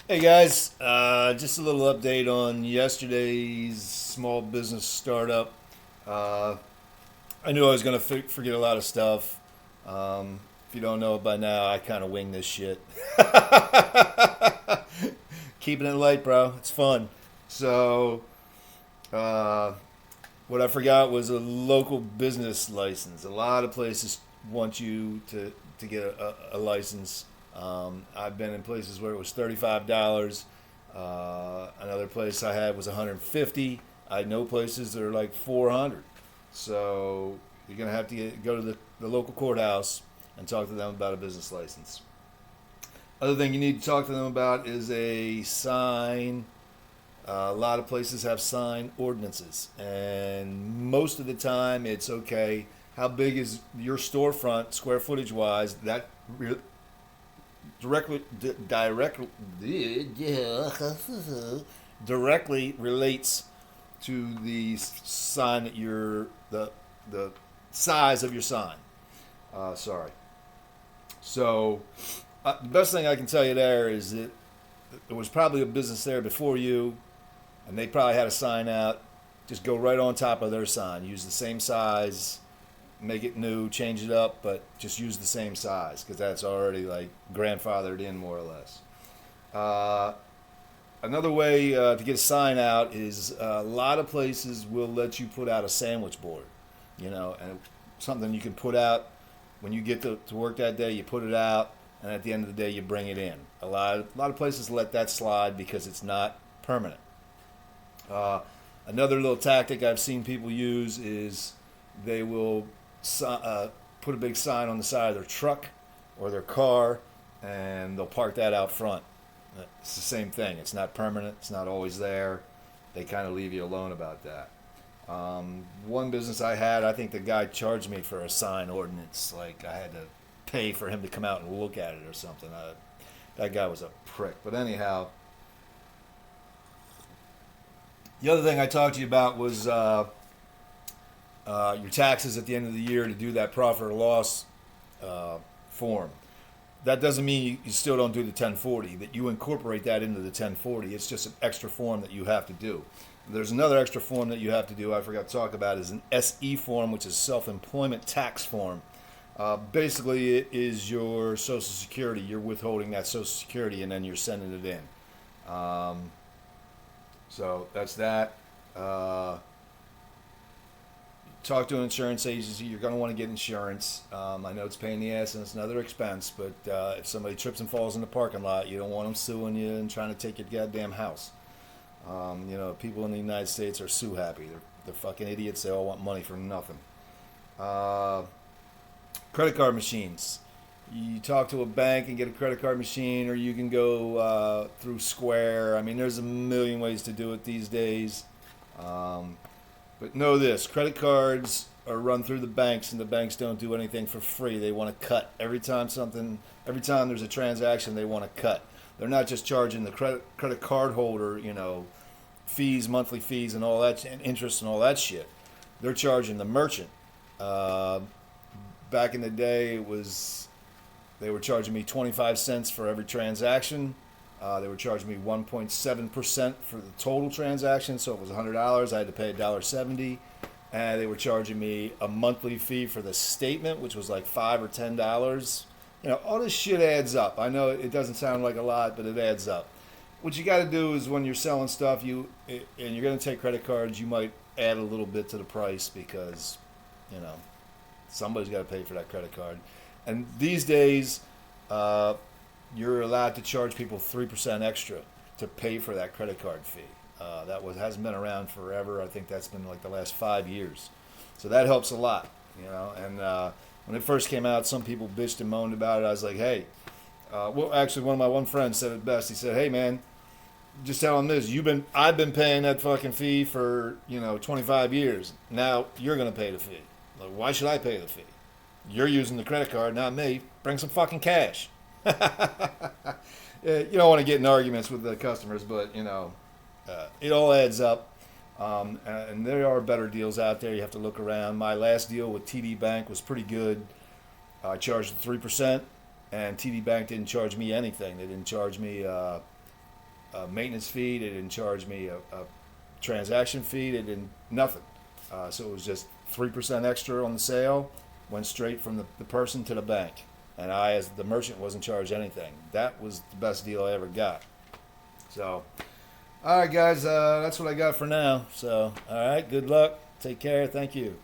Hey guys, just a little update on yesterday's small business startup. Uh, I knew I was going to forget a lot of stuff. If you don't know it by now, I kind of wing this shit. Keeping it light, bro. It's fun. So, uh, what I forgot was a local business license. A lot of places want you to get a license. I've been in places where it was $35. Another place I had was 150. I know places that are like 400. So you're gonna have to go to the local courthouse and talk to them about a business license. Other thing you need to talk to them about is a sign. A lot of places have sign ordinances, and most of the time it's okay. How big is your storefront, square footage wise? That directly directly relates to the sign that the size of your sign. Sorry. So the best thing I can tell you there is that there was probably a business there before you, and they probably had a sign out. Just go right on top of their sign. Use the same size, make it new, change it up, but just use the same size because that's already like grandfathered in more or less. Uh, Another way to get a sign out is a lot of places will let you put out a sandwich board, and something you can put out when you get to work that day. You put it out, and at the end of the day, you bring it in. A lot of places let that slide because it's not permanent. Uh, Another little tactic I've seen people use is they will put a big sign on the side of their truck or their car, and they'll park that out front. It's the same thing. It's not permanent. It's not always there. They kind of leave you alone about that. One business I had, I think the guy charged me for a sign ordinance. Like I had to pay for him to come out and look at it or something. That guy was a prick. But anyhow, the other thing I talked to you about was your taxes at the end of the year to do that profit or loss form. That doesn't mean you still don't do the 1040, that you incorporate that into the 1040. It's just an extra form that you have to do. There's another extra form that you have to do, I forgot to talk about, is an SE form, which is self-employment tax form. Basically, it is your Social Security. You're withholding that Social Security and then you're sending it in. So that's that. Talk to an insurance agency. You're going to want to get insurance. I know it's a pain in the ass and it's another expense, but if somebody trips and falls in the parking lot, you don't want them suing you and trying to take your goddamn house. People in the United States are sue happy. They're fucking idiots. They all want money for nothing. Uh, Credit card machines. You talk to a bank and get a credit card machine, or you can go through Square. I mean, there's a million ways to do it these days. Um, but know this: credit cards are run through the banks, and the banks don't do anything for free. They want to cut every time there's a transaction. They want to cut. They're not just charging the credit card holder, fees, monthly fees, and all that, and interest and all that shit. They're charging the merchant. Uh, Back in the day, they were charging me 25 cents for every transaction. They were charging me 1.7% for the total transaction, so it was $100. I had to pay $1.70, and they were charging me a monthly fee for the statement, which was like $5 or $10. All this shit adds up. I know it doesn't sound like a lot, but it adds up. What you got to do is when you're selling stuff, and you're going to take credit cards, you might add a little bit to the price because, you know, somebody's got to pay for that credit card. And these days, you're allowed to charge people 3% extra to pay for that credit card fee. Hasn't been around forever. I think that's been like the last 5 years. So that helps a lot, And when it first came out, some people bitched and moaned about it. I was like, hey, actually, one friends said it best. He said, hey, man, just tell them this. I've been paying that fucking fee for 25 years. Now you're gonna pay the fee. Like, why should I pay the fee? You're using the credit card, not me. Bring some fucking cash. You don't want to get in arguments with the customers, but it all adds up. And there are better deals out there. You have to look around. My last deal with TD Bank was pretty good. I charged 3%, and TD Bank didn't charge me anything. They didn't charge me a maintenance fee. They didn't charge me a transaction fee. They didn't nothing. So it was just 3% extra on the sale. Went straight from the person to the bank, and I, as the merchant, wasn't charged anything. That was the best deal I ever got. So, all right, guys, that's what I got for now. So, all right, good luck. Take care. Thank you.